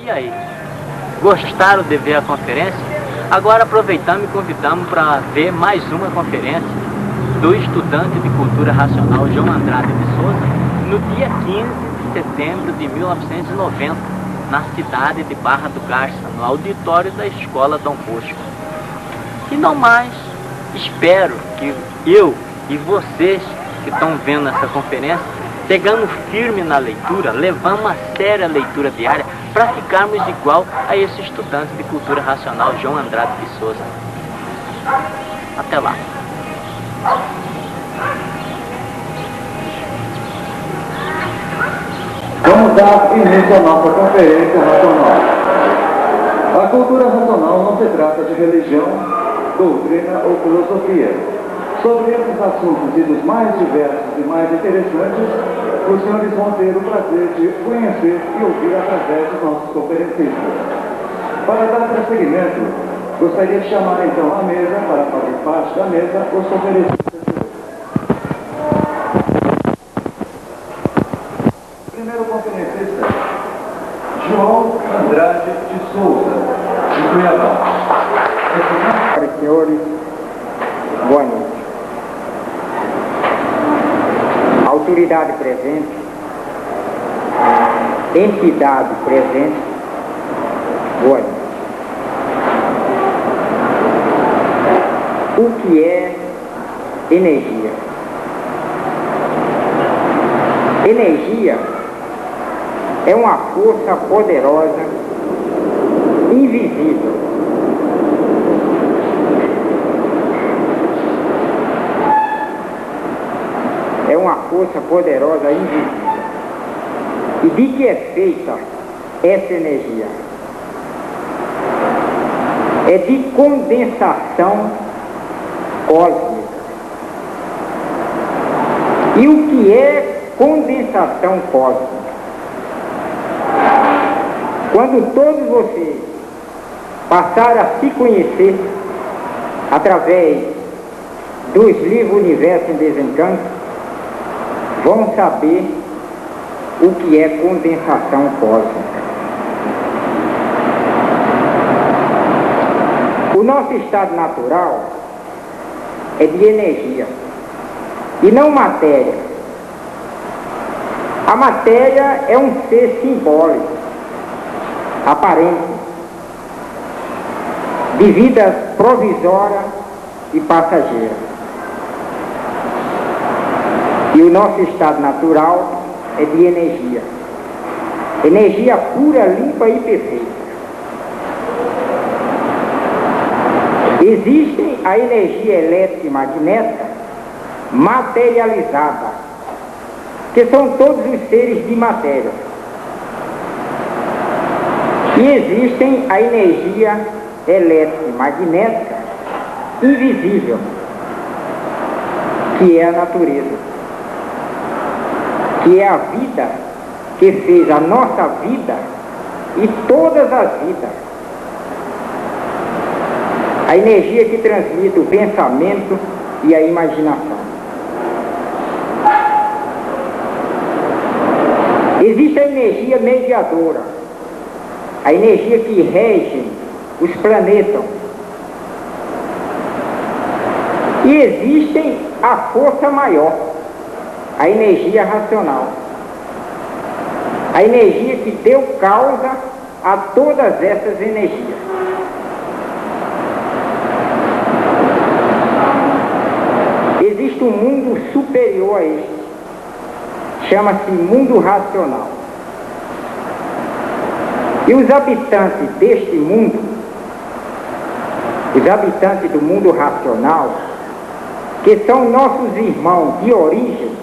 E aí, gostaram de ver a conferência? Agora aproveitamos e convidamos para ver mais uma conferência do estudante de cultura racional João Andrade de Souza, no dia 15 de setembro de 1990, na cidade de Barra do Garça, no auditório da Escola Dom Bosco. E não mais, espero que eu e vocês que estão vendo essa conferência, pegando firme na leitura, levamos a sério a leitura diária para ficarmos igual a esse estudante de cultura racional João Andrade de Souza. Até lá. Vamos dar início à nossa conferência racional. A cultura racional não se trata de religião, doutrina ou filosofia. Sobre esses assuntos e dos mais diversos e mais interessantes, os senhores vão ter o prazer de conhecer e ouvir através dos nossos conferencistas. Para dar prosseguimento, gostaria de chamar então à mesa, para fazer parte da mesa, os conferencistas de hoje. Primeiro conferencista, João Andrade de Souza, de Cuiabá. Senhores, boa noite. Autoridade presente, entidade presente, boa noite. O que é energia? Energia é uma força poderosa, invisível. É uma força poderosa, invisível. E de que é feita essa energia? É de condensação cósmica. E o que é condensação cósmica? Quando todos vocês passarem a se conhecer através dos livros Universo em Desencanto, vão saber o que é condensação cósmica. O nosso estado natural é de energia e não matéria. A matéria é um ser simbólico, aparente, de vida provisória e passageira. E o nosso estado natural é de energia. Energia pura, limpa e perfeita. Existe a energia elétrica e magnética materializada, que são todos os seres de matéria. E existem a energia elétrica e magnética invisível, que é a natureza. Que é a vida que fez a nossa vida e todas as vidas. A energia que transmite o pensamento e a imaginação. Existe a energia mediadora, a energia que rege os planetas. E existe a força maior, a energia racional, a energia que deu causa a todas essas energias. Existe um mundo superior a este, chama-se mundo racional. E os habitantes deste mundo, os habitantes do mundo racional, que são nossos irmãos de origem,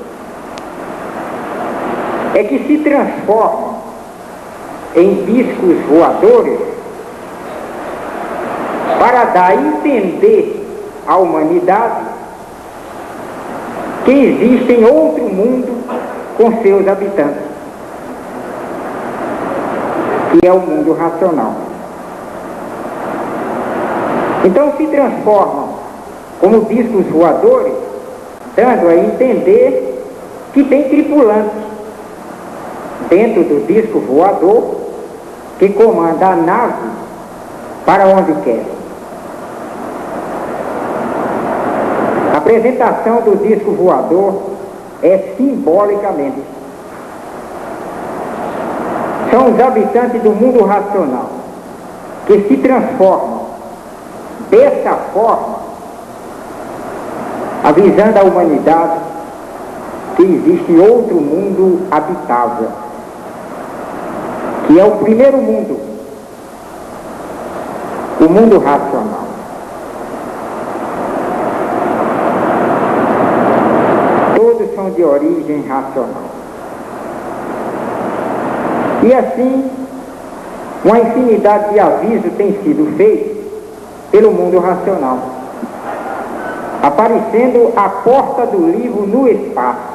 é que se transformam em discos voadores para dar a entender à humanidade que existe outro mundo com seus habitantes, que é o mundo racional. Então se transformam como discos voadores, dando a entender que tem tripulantes dentro do disco voador que comanda a nave para onde quer. A apresentação do disco voador é simbolicamente. São os habitantes do mundo racional que se transformam dessa forma, avisando a humanidade que existe outro mundo habitável, que é o primeiro mundo, o mundo racional. Todos são de origem racional. E assim, uma infinidade de avisos tem sido feito pelo mundo racional, aparecendo a porta do livro no espaço.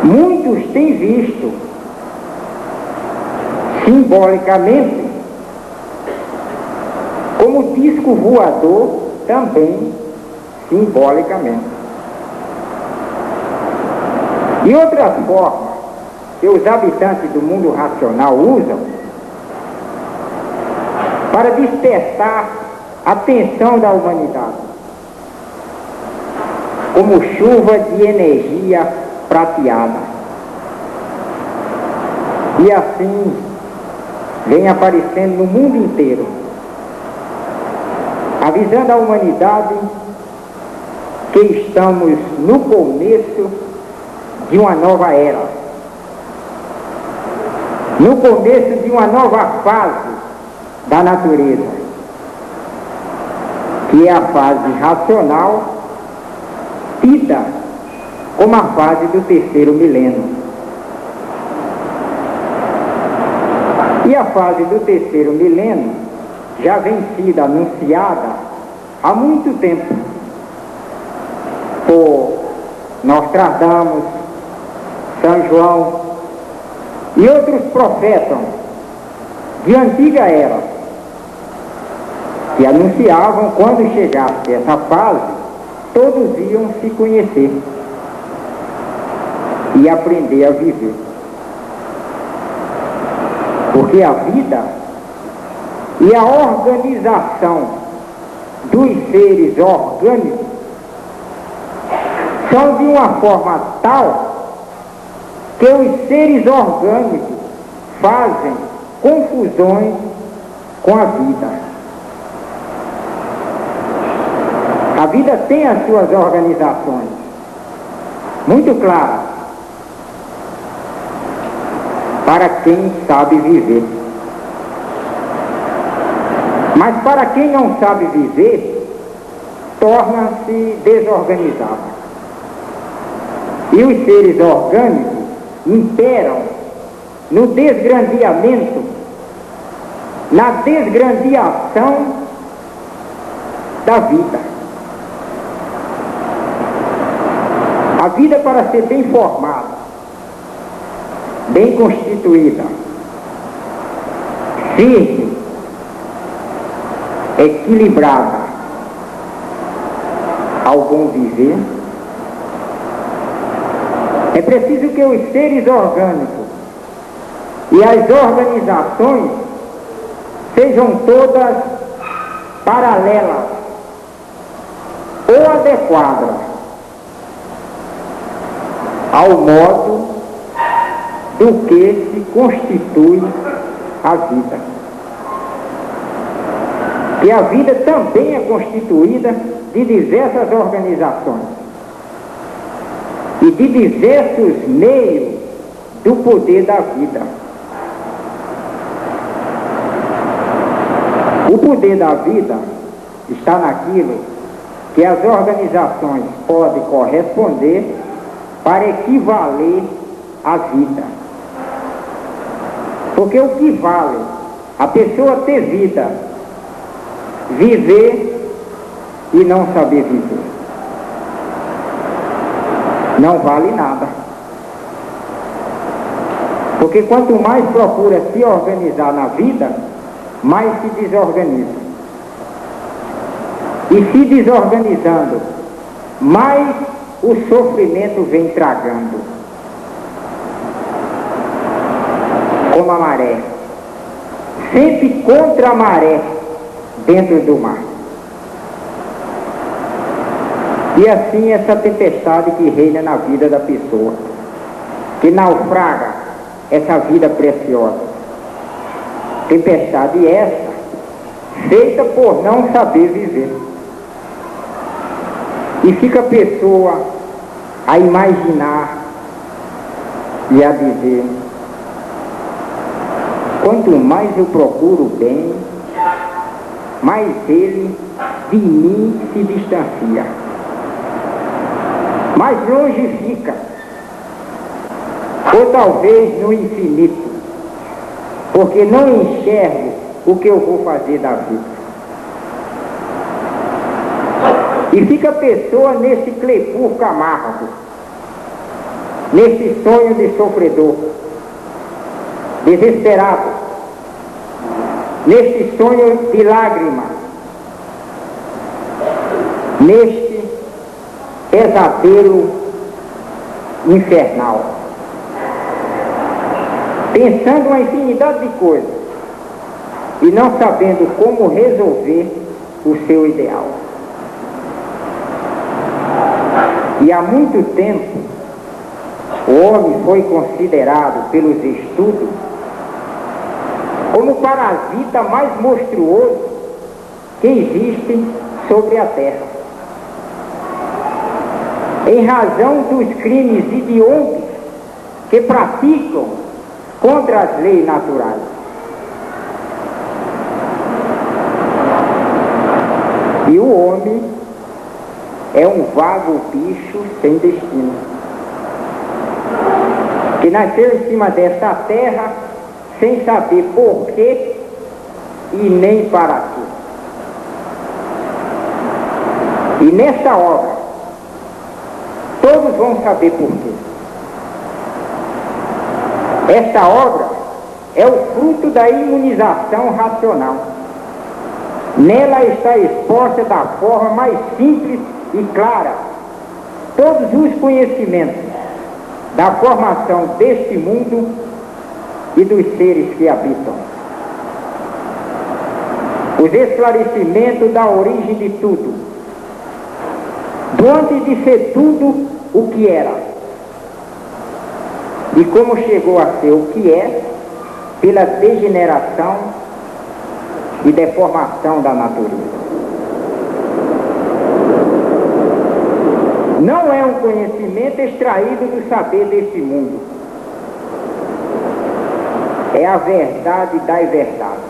Muitos têm visto, simbolicamente, como disco voador também simbolicamente. E outras formas que os habitantes do mundo racional usam para despertar a atenção da humanidade, como chuva de energia prateada. E assim vem aparecendo no mundo inteiro, avisando a humanidade que estamos no começo de uma nova era, no começo de uma nova fase da natureza, que é a fase racional, tida como a fase do terceiro milênio. E a fase do terceiro milênio já vem sido anunciada há muito tempo por Nostradamus, São João e outros profetas de antiga era, que anunciavam quando chegasse essa fase, todos iam se conhecer e aprender a viver. Porque a vida e a organização dos seres orgânicos são de uma forma tal que os seres orgânicos fazem confusões com a vida. A vida tem as suas organizações muito claras para quem sabe viver. Mas para quem não sabe viver, torna-se desorganizado. E os seres orgânicos imperam no desgrandeamento, na desgrandeação da vida. A vida, para ser bem formada, bem constituída, firme, equilibrada ao bom viver, é preciso que os seres orgânicos e as organizações sejam todas paralelas ou adequadas ao modo do que se constitui a vida. E a vida também é constituída de diversas organizações e de diversos meios do poder da vida. O poder da vida está naquilo que as organizações podem corresponder para equivaler à vida. Porque o que vale a pessoa ter vida, viver e não saber viver? Não vale nada. Porque quanto mais procura se organizar na vida, mais se desorganiza. E se desorganizando, mais o sofrimento vem tragando. como a maré, sempre contra a maré dentro do mar. E assim essa tempestade que reina na vida da pessoa, que naufraga essa vida preciosa. Tempestade essa, feita por não saber viver. E fica a pessoa a imaginar e a dizer: quanto mais eu procuro o bem, mais ele de mim se distancia, mais longe fica, ou talvez no infinito, porque não enxergo o que eu vou fazer da vida. E fica a pessoa nesse clepurco amargo, nesse sonho de sofredor, desesperado, neste sonho de lágrima, neste pesadelo infernal, pensando uma infinidade de coisas e não sabendo como resolver o seu ideal. E há muito tempo o homem foi considerado pelos estudos como o parasita mais monstruoso que existe sobre a Terra, em razão dos crimes hediondos que praticam contra as leis naturais. E o homem é um vago bicho sem destino, que nasceu em cima desta terra sem saber por quê e nem para quê. E nesta obra, todos vão saber por quê. Esta obra é o fruto da imunização racional. Nela está exposta da forma mais simples e clara todos os conhecimentos da formação deste mundo e dos seres que habitam. Os esclarecimentos da origem de tudo, do antes de ser tudo o que era, e como chegou a ser o que é, pela degeneração e deformação da natureza. Não é um conhecimento extraído do saber deste mundo. É a verdade da verdade,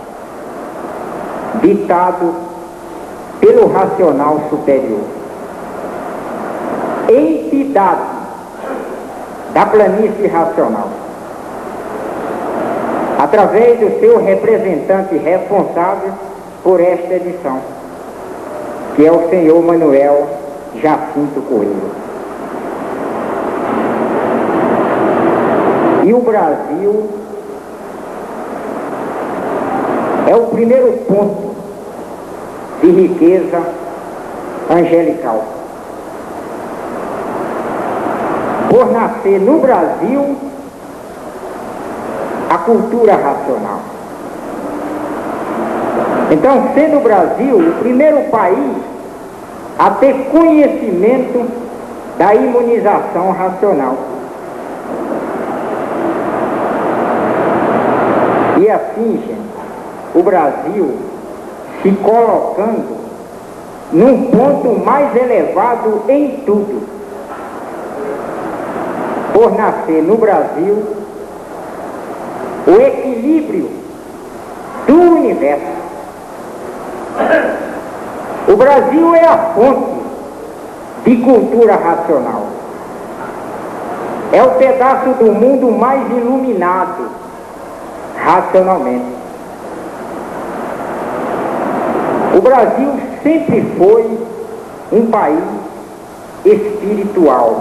ditado pelo racional superior. Entidade da planície racional, através do seu representante responsável por esta edição, que é o senhor Manuel Jacinto Coelho. E o Brasil é o primeiro ponto de riqueza angelical. Por nascer no Brasil a cultura racional. Então, sendo o Brasil o primeiro país a ter conhecimento da imunização racional. E assim, gente, o Brasil se colocando num ponto mais elevado em tudo, por nascer no Brasil o equilíbrio do universo. O Brasil é a fonte de cultura racional. É o pedaço do mundo mais iluminado racionalmente. O Brasil sempre foi um país espiritual,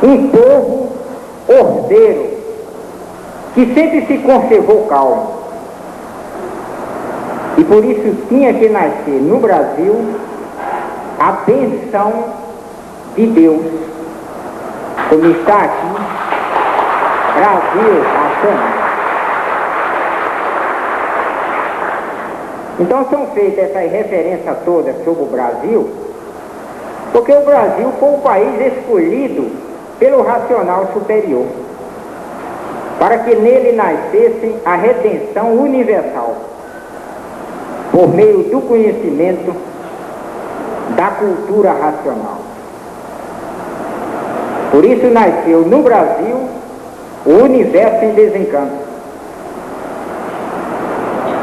um povo ordeiro, que sempre se conservou calmo. E por isso tinha que nascer no Brasil a bênção de Deus, como está aqui, Brasil racional. Então são feitas essas referências todas sobre o Brasil, porque o Brasil foi o país escolhido pelo racional superior, para que nele nascesse a redenção universal, por meio do conhecimento da cultura racional. Por isso nasceu no Brasil o universo em desencanto.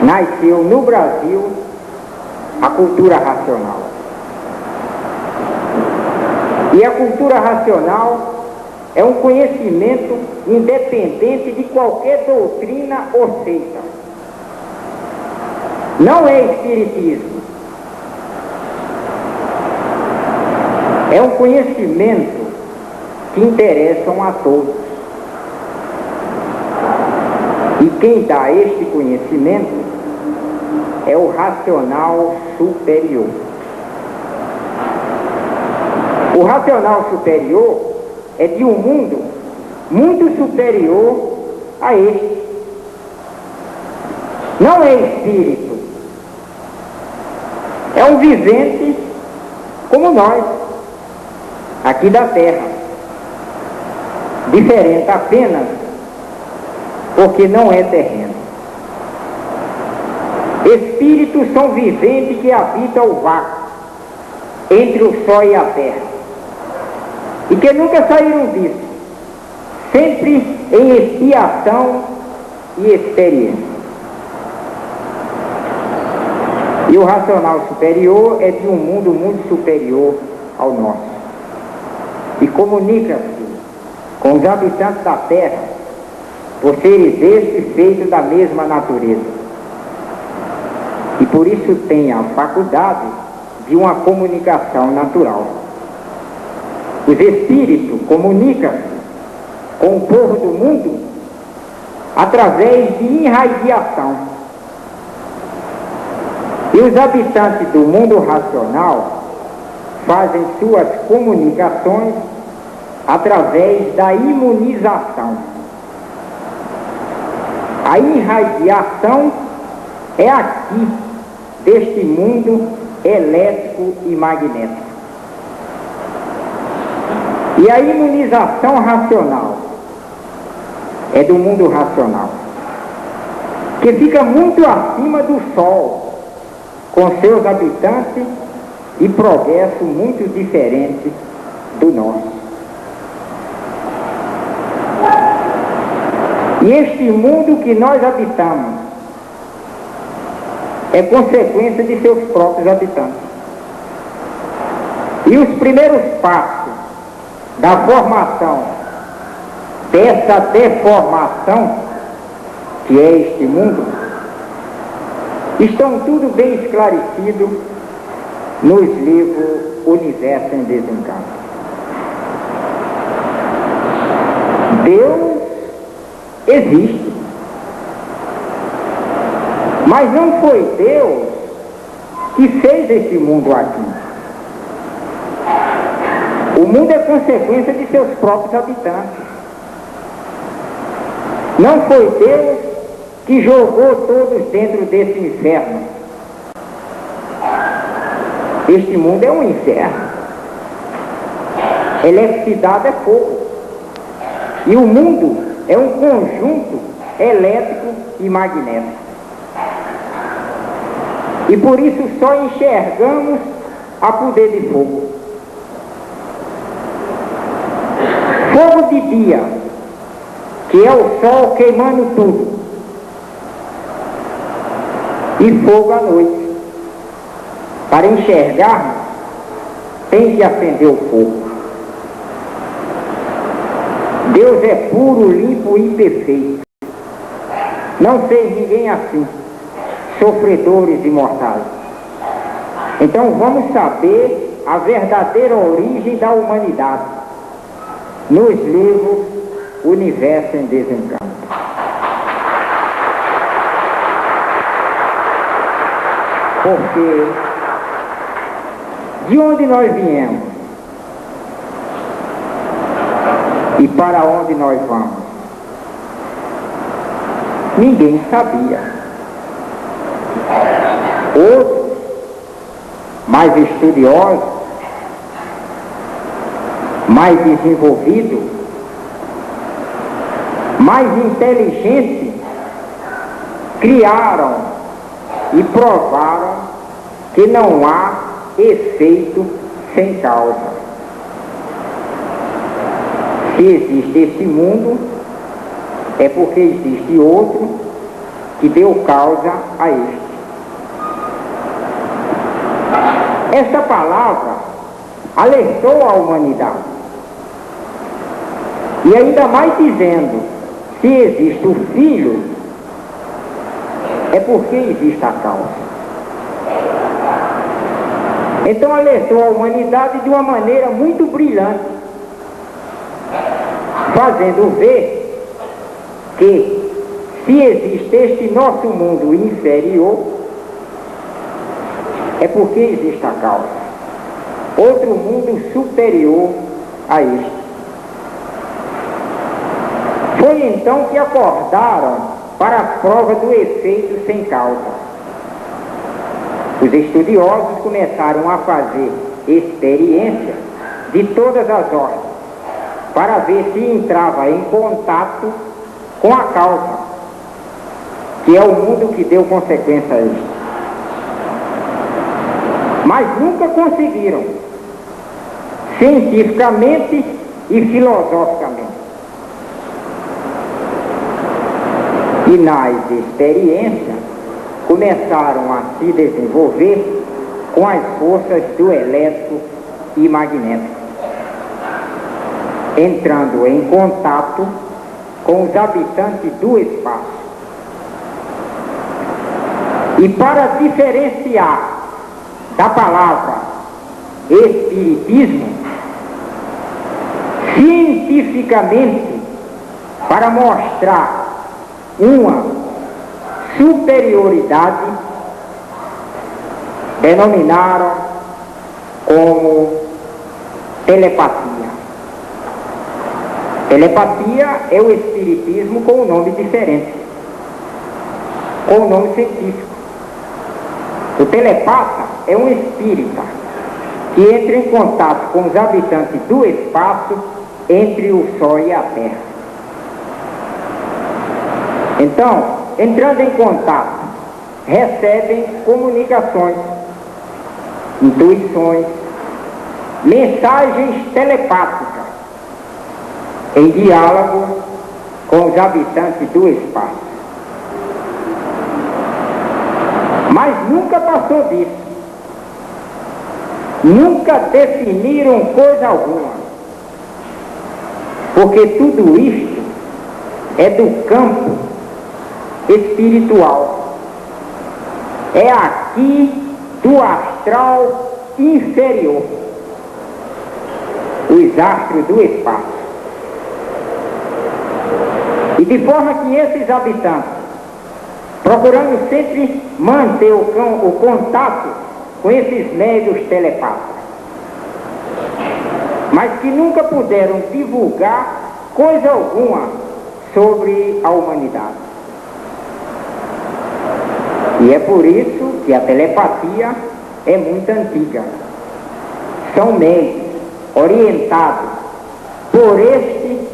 Nasceu no Brasil a cultura racional. E a cultura racional é um conhecimento independente de qualquer doutrina ou seita. Não é espiritismo. É um conhecimento que interessa a todos. E quem dá este conhecimento é o racional superior. O racional superior é de um mundo muito superior a este. Não é espírito. É um vivente como nós, aqui da Terra. Diferente apenas porque não é terreno. Espíritos são viventes que habitam o vácuo entre o Sol e a Terra, e que nunca saíram disso, sempre em expiação e experiência. E o racional superior é de um mundo muito superior ao nosso, e comunica-se com os habitantes da Terra por seres estes feitos da mesma natureza. E por isso tem a faculdade de uma comunicação natural. Os espíritos comunicam-se com o povo do mundo através de irradiação. E os habitantes do mundo racional fazem suas comunicações através da imunização. A irradiação é aqui, deste mundo elétrico e magnético. E a imunização racional é do mundo racional, que fica muito acima do Sol, com seus habitantes e progresso muito diferente do nosso. E este mundo que nós habitamos é consequência de seus próprios habitantes. E os primeiros passos da formação dessa deformação, que é este mundo, estão tudo bem esclarecidos nos livros Universo em Desencanto. Deus existe, mas não foi Deus que fez esse mundo aqui. O mundo é consequência de seus próprios habitantes. Não foi Deus que jogou todos dentro desse inferno. Este mundo é um inferno. Eletricidade é fogo. E o mundo é um conjunto elétrico e magnético. E por isso só enxergamos a poder de fogo. Fogo de dia, que é o sol queimando tudo. E fogo à noite. Para enxergarmos, tem que acender o fogo. Deus é puro, limpo e perfeito. Não fez ninguém assim, sofredores e mortais. Então vamos saber a verdadeira origem da humanidade nos livros Universo em Desencanto. Porque de onde nós viemos e para onde nós vamos, ninguém sabia. Outros, mais estudiosos, mais desenvolvidos, mais inteligentes, criaram e provaram que não há efeito sem causa. Se existe esse mundo, é porque existe outro que deu causa a este. Esta palavra alertou a humanidade. E ainda mais dizendo, se existe o Filho, é porque existe a causa. Então alertou a humanidade de uma maneira muito brilhante, fazendo ver que se existe este nosso mundo inferior, é porque existe a causa. Outro mundo superior a este. Foi então que acordaram para a prova do efeito sem causa. Os estudiosos começaram a fazer experiência de todas as ordens, para ver se entrava em contato com a causa, que é o mundo que deu consequência a isto. Mas nunca conseguiram, cientificamente e filosoficamente. E nas experiências começaram a se desenvolver com as forças do elétrico e magnético, entrando em contato com os habitantes do espaço. E para diferenciar da palavra espiritismo, cientificamente, para mostrar uma superioridade, denominaram como telepatia. Telepatia é o espiritismo com um nome diferente, com um nome científico. O telepata é um espírita que entra em contato com os habitantes do espaço entre o Sol e a Terra. Então, entrando em contato, recebem comunicações, intuições, mensagens telepáticas, em diálogo com os habitantes do espaço. Mas nunca passou disso. Nunca definiram coisa alguma. Porque tudo isto é do campo espiritual. É aqui do astral inferior. Os astros do espaço. E de forma que esses habitantes, procurando sempre manter o contato com esses médios telepatas, mas que nunca puderam divulgar coisa alguma sobre a humanidade. E é por isso que a telepatia é muito antiga. São médios orientados por este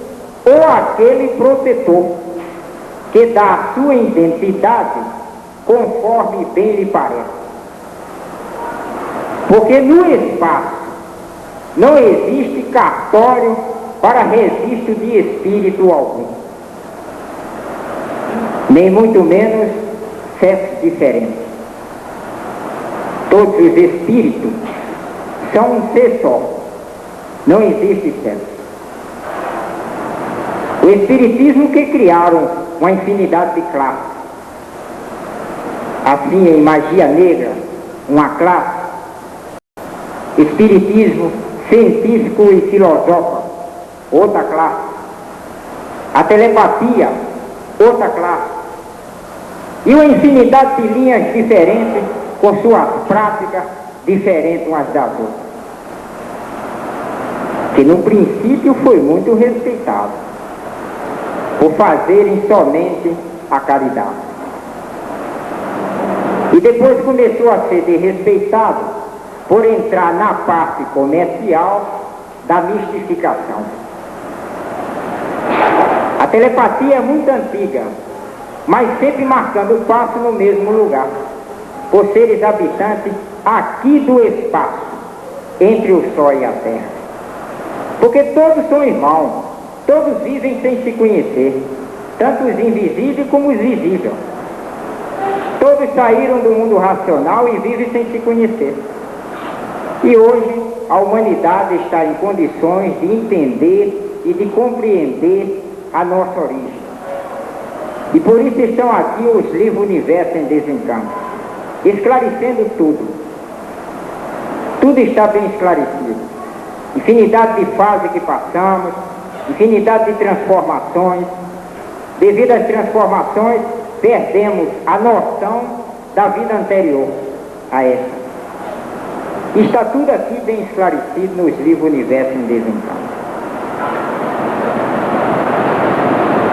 ou aquele protetor, que dá a sua identidade conforme bem lhe parece. Porque no espaço não existe cartório para registro de espírito algum, nem muito menos sexo diferente. Todos os espíritos são um ser só, não existe sexo. O espiritismo que criaram uma infinidade de classes. Assim, em magia negra, uma classe. Espiritismo científico e filosófico, outra classe. A telepatia, outra classe. E uma infinidade de linhas diferentes, com suas práticas diferentes umas das outras. Que no princípio foi muito respeitado, por fazerem somente a caridade. E depois começou a ser desrespeitado por entrar na parte comercial da mistificação. A telepatia é muito antiga, mas sempre marcando o passo no mesmo lugar, por seres habitantes aqui do espaço, entre o Sol e a Terra. Porque todos são irmãos, todos vivem sem se conhecer, tanto os invisíveis como os visíveis. Todos saíram do mundo racional e vivem sem se conhecer. E hoje a humanidade está em condições de entender e de compreender a nossa origem. E por isso estão aqui os livros Universo em Desencanto, esclarecendo tudo. Tudo está bem esclarecido. Infinidade de fases que passamos, infinidade de transformações. Devido às transformações, perdemos a noção da vida anterior a essa. Está tudo aqui bem esclarecido nos livros Universo em Desencanto.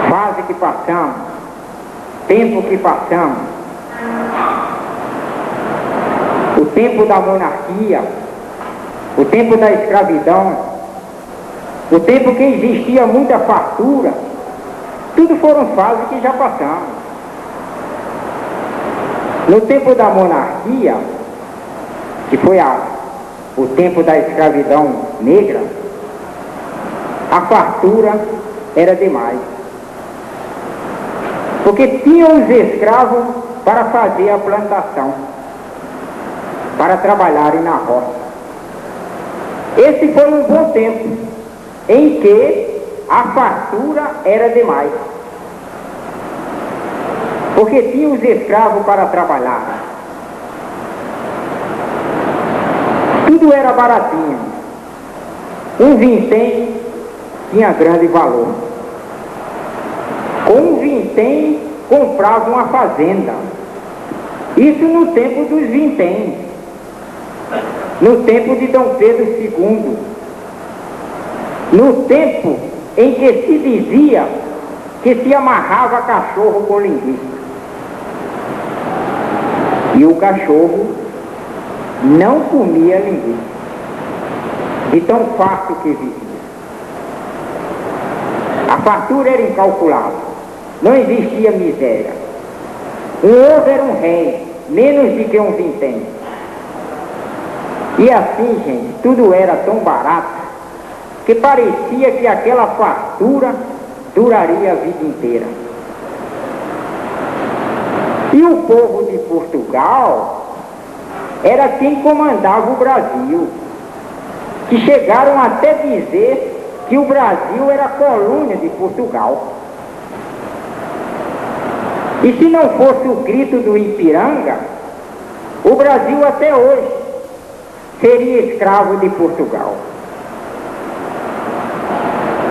Fase que passamos, tempo que passamos, o tempo da monarquia, o tempo da escravidão, o tempo que existia muita fartura, tudo foram fases que já passamos. No tempo da monarquia, que foi o tempo da escravidão negra, a fartura era demais. Porque tinham os escravos para fazer a plantação, para trabalharem na roça. Esse foi um bom tempo em que a fartura era demais. Porque tinha os escravos para trabalhar. Tudo era baratinho. Um vintém tinha grande valor. Com um vintém comprava uma fazenda. Isso no tempo dos vinténs. No tempo de Dom Pedro II. No tempo em que se dizia que se amarrava cachorro com linguiça. E o cachorro não comia linguiça, de tão fácil que vivia. A fartura era incalculável, não existia miséria. Um ovo era um rei, menos do que um vintém. E assim, gente, tudo era tão barato, que parecia que aquela fartura duraria a vida inteira. E o povo de Portugal era quem comandava o Brasil, que chegaram até dizer que o Brasil era colônia de Portugal. E se não fosse o grito do Ipiranga, o Brasil até hoje seria escravo de Portugal.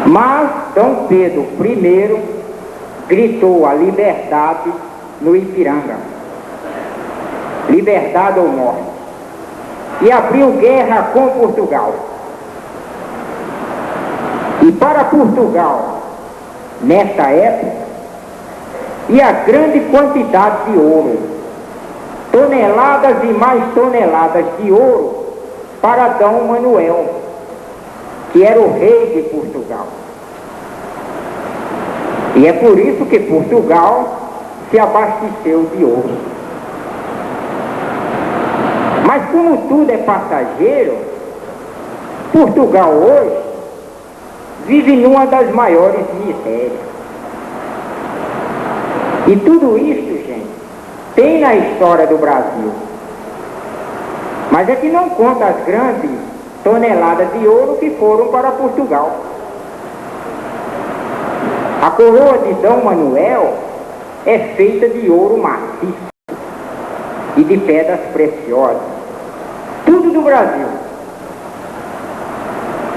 Mas Dom Pedro I gritou a liberdade no Ipiranga. Liberdade ou morte. E abriu guerra com Portugal. E para Portugal, nesta época, ia grande quantidade de ouro. Toneladas e mais toneladas de ouro para Dom Manuel, que era o rei de Portugal. E é por isso que Portugal se abasteceu de ouro. Mas como tudo é passageiro, Portugal hoje vive numa das maiores misérias. E tudo isso, gente, tem na história do Brasil. Mas é que não conta as grandes toneladas de ouro que foram para Portugal. A coroa de Dom Manuel é feita de ouro maciço e de pedras preciosas. Tudo do Brasil.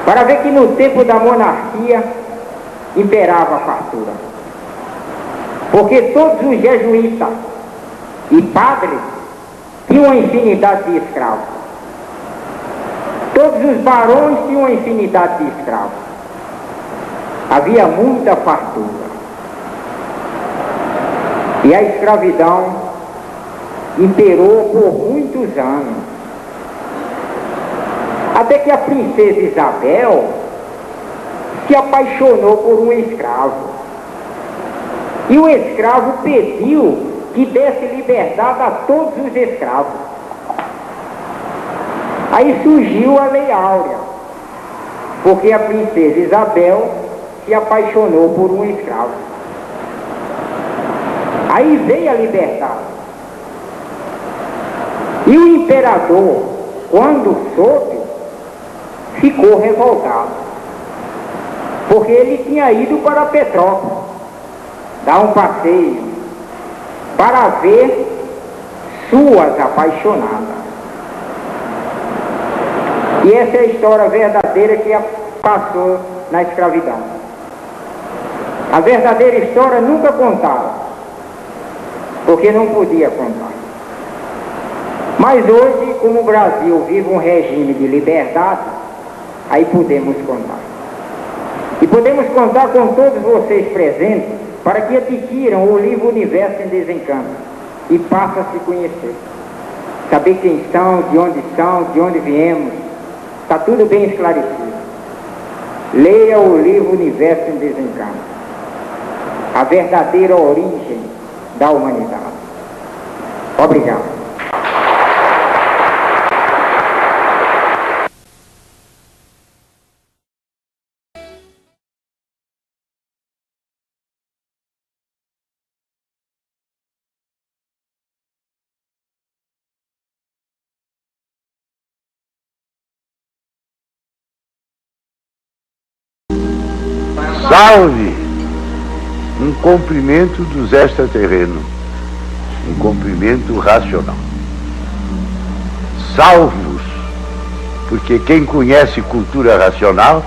Para ver que no tempo da monarquia imperava a fartura. Porque todos os jesuítas e padres tinham uma infinidade de escravos. Todos os barões tinham uma infinidade de escravos. Havia muita fartura. E a escravidão imperou por muitos anos, até que a princesa Isabel se apaixonou por um escravo. E o escravo pediu que desse liberdade a todos os escravos. Aí surgiu a Lei Áurea, porque a princesa Isabel se apaixonou por um escravo. Aí veio a liberdade. E o imperador, quando soube, ficou revoltado, porque ele tinha ido para Petrópolis dar um passeio para ver suas apaixonadas. E essa é a história verdadeira que passou na escravidão. A verdadeira história nunca contaram, porque não podia contar. Mas hoje, como o Brasil vive um regime de liberdade, aí podemos contar. E podemos contar com todos vocês presentes para que adquiram o livro Universo em Desencanto e passem a se conhecer. Saber quem são, de onde viemos, está tudo bem esclarecido. Leia o livro Universo em Desencanto, a verdadeira origem da humanidade. Obrigado. Salve! Um cumprimento dos extraterrenos, um cumprimento racional. Salvos, porque quem conhece cultura racional